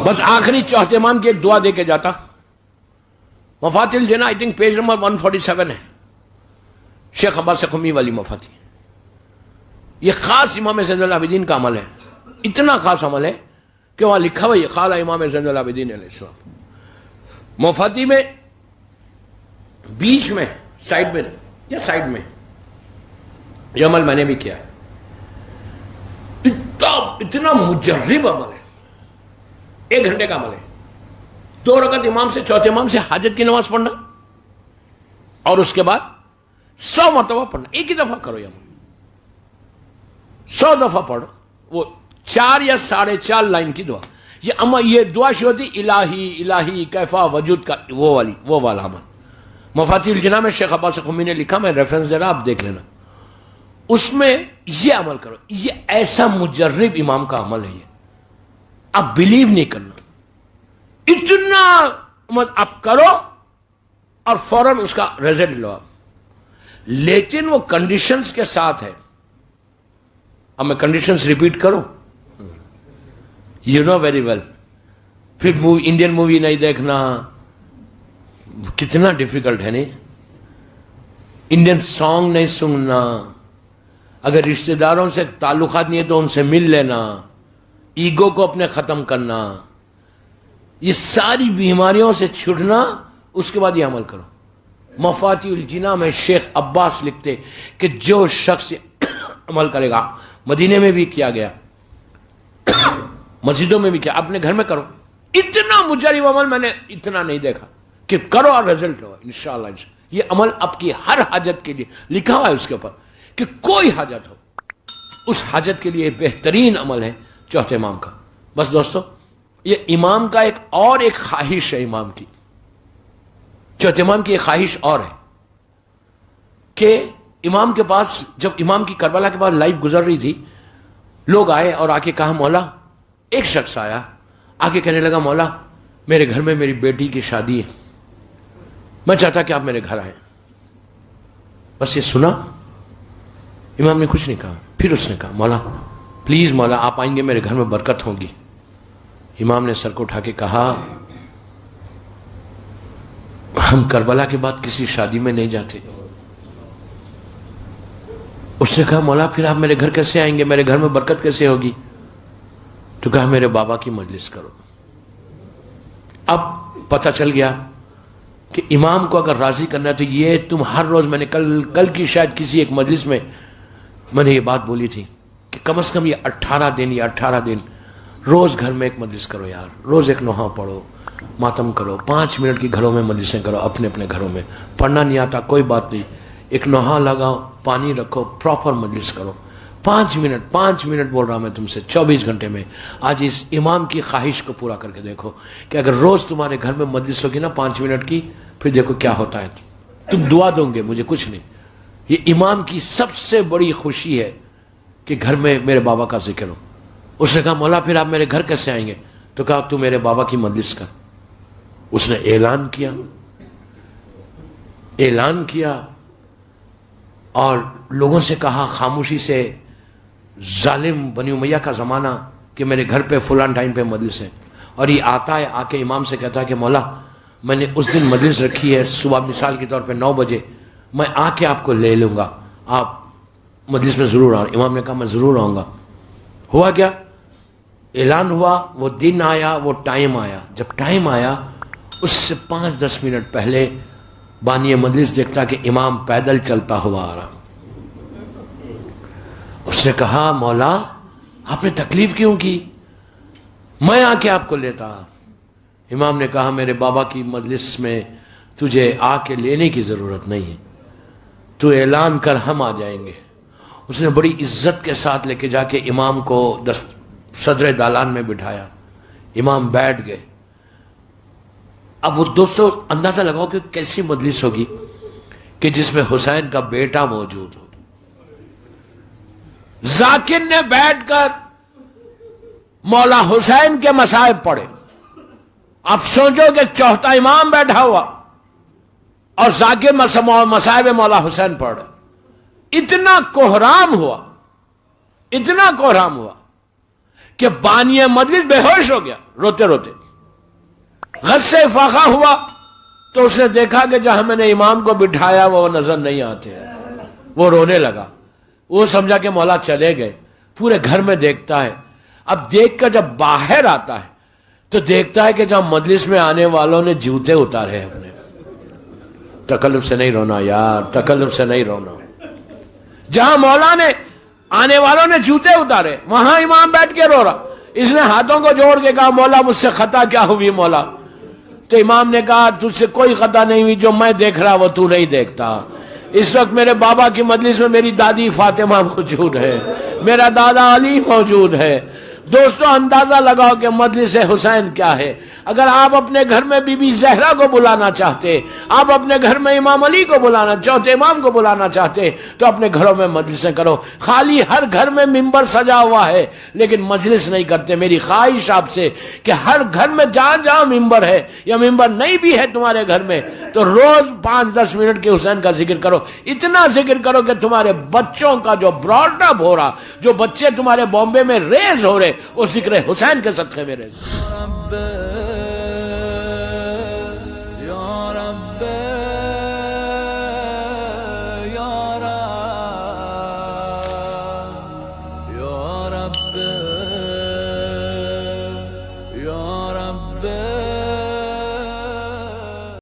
بس آخری چوتھے امام کی ایک دعا دے کے جاتا. مفاتیح الجناح آئی تھنک پیج نمبر 147 ہے, شیخ عباس قمی والی مفاتیح. یہ خاص امام زین العابدین کا عمل ہے, اتنا خاص عمل ہے کہ وہاں لکھا ہوا یہ قال امام زین العابدین علیہ السلام. مفاتیح میں بیچ میں سائڈ میں یا سائڈ میں یہ عمل میں نے بھی کیا ہے. اتنا مجرب عمل ہے, 1 گھنٹے کا عمل ہے. 2 رکعت امام سے, چوتھے امام سے حاجت کی نماز پڑھنا, اور اس کے بعد 100 مرتبہ پڑھنا. ایک ہی دفعہ کرو یہ عمل, 100 دفعہ پڑھو. وہ 4 یا 4.5 لائن کی دعا. یہ دعا شروع ہوتی الہی الہی کیفا وجود کا, وہ والا عمل. مفاتیح الجناح میں شیخ عباس قمی نے لکھا, میں ریفرنس دے رہا, آپ دیکھ لینا. اس میں یہ عمل کرو. یہ ایسا مجرب امام کا عمل ہے, یہ آپ بلیو نہیں کرنا. اتنا آپ کرو اور فوراً اس کا ریزلٹ لو آپ. لیکن وہ کنڈیشنز کے ساتھ ہے. اب میں کنڈیشنز ریپیٹ کروں, یو نو ویری ویل. پھر انڈین مووی نہیں دیکھنا, کتنا ڈیفیکلٹ ہے نہیں. انڈین سانگ نہیں سننا, اگر رشتہ داروں سے تعلقات نہیں ہے تو ان سے مل لینا, ایگو کو اپنے ختم کرنا, یہ ساری بیماریوں سے چھٹنا, اس کے بعد یہ عمل کرو. مفاتیح الجناح میں شیخ عباس لکھتے کہ جو شخص عمل کرے گا, مدینے میں بھی کیا گیا, مسجدوں میں بھی کیا, اپنے گھر میں کرو. اتنا مجرب عمل میں نے اتنا نہیں دیکھا کہ کرو اور رزلٹ ہو انشاءاللہ. یہ عمل آپ کی ہر حاجت کے لیے لکھا ہوا ہے اس کے اوپر کہ کوئی حاجت ہو, اس حاجت کے لیے بہترین عمل ہے چوتھے امام کا. بس دوستو, یہ امام کا ایک خواہش ہے. امام کی, چوتھے امام کی ایک خواہش اور ہے کہ امام کے پاس, جب امام کی کربلا کے بعد لائف گزر رہی تھی, لوگ آئے اور آ کے کہا مولا, ایک شخص آیا آ کے کہنے لگا مولا میرے گھر میں میری بیٹی کی شادی ہے, میں چاہتا کہ آپ میرے گھر آئیں. بس یہ سنا, امام نے کچھ نہیں کہا. پھر اس نے کہا مولا پلیز مولا آپ آئیں گے میرے گھر میں برکت ہوگی. امام نے سر کو اٹھا کے کہا ہم کربلا کے بعد کسی شادی میں نہیں جاتے. اس نے کہا مولا پھر آپ میرے گھر کیسے آئیں گے, میرے گھر میں برکت کیسے ہوگی؟ تو کہا میرے بابا کی مجلس کرو. اب پتہ چل گیا کہ امام کو اگر راضی کرنا ہے تو یہ تم ہر روز, میں نے کل کی شاید کسی ایک مجلس میں نے یہ بات بولی تھی کہ کم از کم یہ 18 دن روز گھر میں ایک مجلس کرو یار, روز ایک نوحہ پڑھو, ماتم کرو, 5 منٹ کی گھروں میں مجلسیں کرو, اپنے اپنے گھروں میں. پڑھنا نہیں آتا کوئی بات نہیں, ایک نوحہ لگاؤ, پانی رکھو, پراپر مجلس کرو. 5 منٹ بول رہا میں تم سے 24 گھنٹے میں. آج اس امام کی خواہش کو پورا کر کے دیکھو کہ اگر روز تمہارے گھر میں مجلس ہوگی نا 5 منٹ کی, پھر دیکھو کیا ہوتا ہے. تم دعا دو گے, مجھے کچھ نہیں. یہ امام کی سب سے بڑی خوشی ہے کہ گھر میں میرے بابا کا ذکر ہو. اس نے کہا مولا پھر آپ میرے گھر کیسے آئیں گے؟ تو کہا تو میرے بابا کی مجلس کر. اس نے اعلان کیا اور لوگوں سے کہا خاموشی سے, ظالم بنی امیہ کا زمانہ, کہ میرے گھر پہ فلان ٹائم پہ مجلس ہے. اور یہ آتا ہے, آ کے امام سے کہتا ہے کہ مولا میں نے اس دن مجلس رکھی ہے صبح مثال کے طور پہ 9 بجے, میں آ کے آپ کو لے لوں گا, آپ مجلس میں ضرور آؤ. امام نے کہا میں ضرور آؤں گا. ہوا کیا, اعلان ہوا, وہ دن آیا, وہ ٹائم آیا. جب ٹائم آیا اس سے 5-10 منٹ پہلے بانی مجلس دیکھتا کہ امام پیدل چلتا ہوا آ رہا. اس نے کہا مولا آپ نے تکلیف کیوں کی, میں آ کے آپ کو لیتا. امام نے کہا میرے بابا کی مجلس میں تجھے آ کے لینے کی ضرورت نہیں ہے, تو اعلان کر ہم آ جائیں گے. اس نے بڑی عزت کے ساتھ لے کے جا کے امام کو صدر دالان میں بٹھایا. امام بیٹھ گئے. اب وہ دوستو اندازہ لگاؤ کہ کیسی مجلس ہوگی کہ جس میں حسین کا بیٹا موجود ہو. ذاکر نے بیٹھ کر مولا حسین کے مصائب پڑھے. آپ سوچو کہ چوتھا امام بیٹھا ہوا اور ذاکر مصائب مولا حسین پڑھ رہے. اتنا کوہرام ہوا کہ بانی مجلس بے ہوش ہو گیا روتے روتے. غصے فاقہ ہوا تو اس نے دیکھا کہ جہاں میں نے امام کو بٹھایا وہ نظر نہیں آتے. وہ رونے لگا. وہ سمجھا کہ مولا چلے گئے. پورے گھر میں دیکھتا ہے. اب دیکھ کر جب باہر آتا ہے تو دیکھتا ہے کہ جہاں مجلس میں آنے والوں نے جوتے اتارے ہیں اپنے. تکلف سے نہیں رونا یار, تکلف سے نہیں رونا. جہاں مولا نے آنے والوں نے جوتے اتارے وہاں امام بیٹھ کے رو رہا. اس نے ہاتھوں کو جوڑ کے کہا مولا مجھ سے خطا کیا ہوئی مولا؟ تو امام نے کہا تجھ سے کوئی خطا نہیں ہوئی, جو میں دیکھ رہا وہ تو نہیں دیکھتا. اس وقت میرے بابا کی مجلس میں میری دادی فاطمہ موجود ہے, میرا دادا علی موجود ہے. دوستو اندازہ لگاؤ کہ مجلس حسین کیا ہے. اگر آپ اپنے گھر میں بی بی زہرا کو بلانا چاہتے, آپ اپنے گھر میں امام علی کو بلانا, چوتھے امام کو بلانا چاہتے تو اپنے گھروں میں مجلسیں کرو. خالی ہر گھر میں ممبر سجا ہوا ہے لیکن مجلس نہیں کرتے. میری خواہش آپ سے کہ ہر گھر میں جہاں جہاں ممبر ہے یا ممبر نہیں بھی ہے تمہارے گھر میں تو روز 5-10 منٹ کے حسین کا ذکر کرو. اتنا ذکر کرو کہ تمہارے بچوں کا جو براڈ اپ ہو رہا, جو بچے تمہارے بامبے میں ریز ہو رہے, وہ ذکر حسین کے صدقے میں ریز.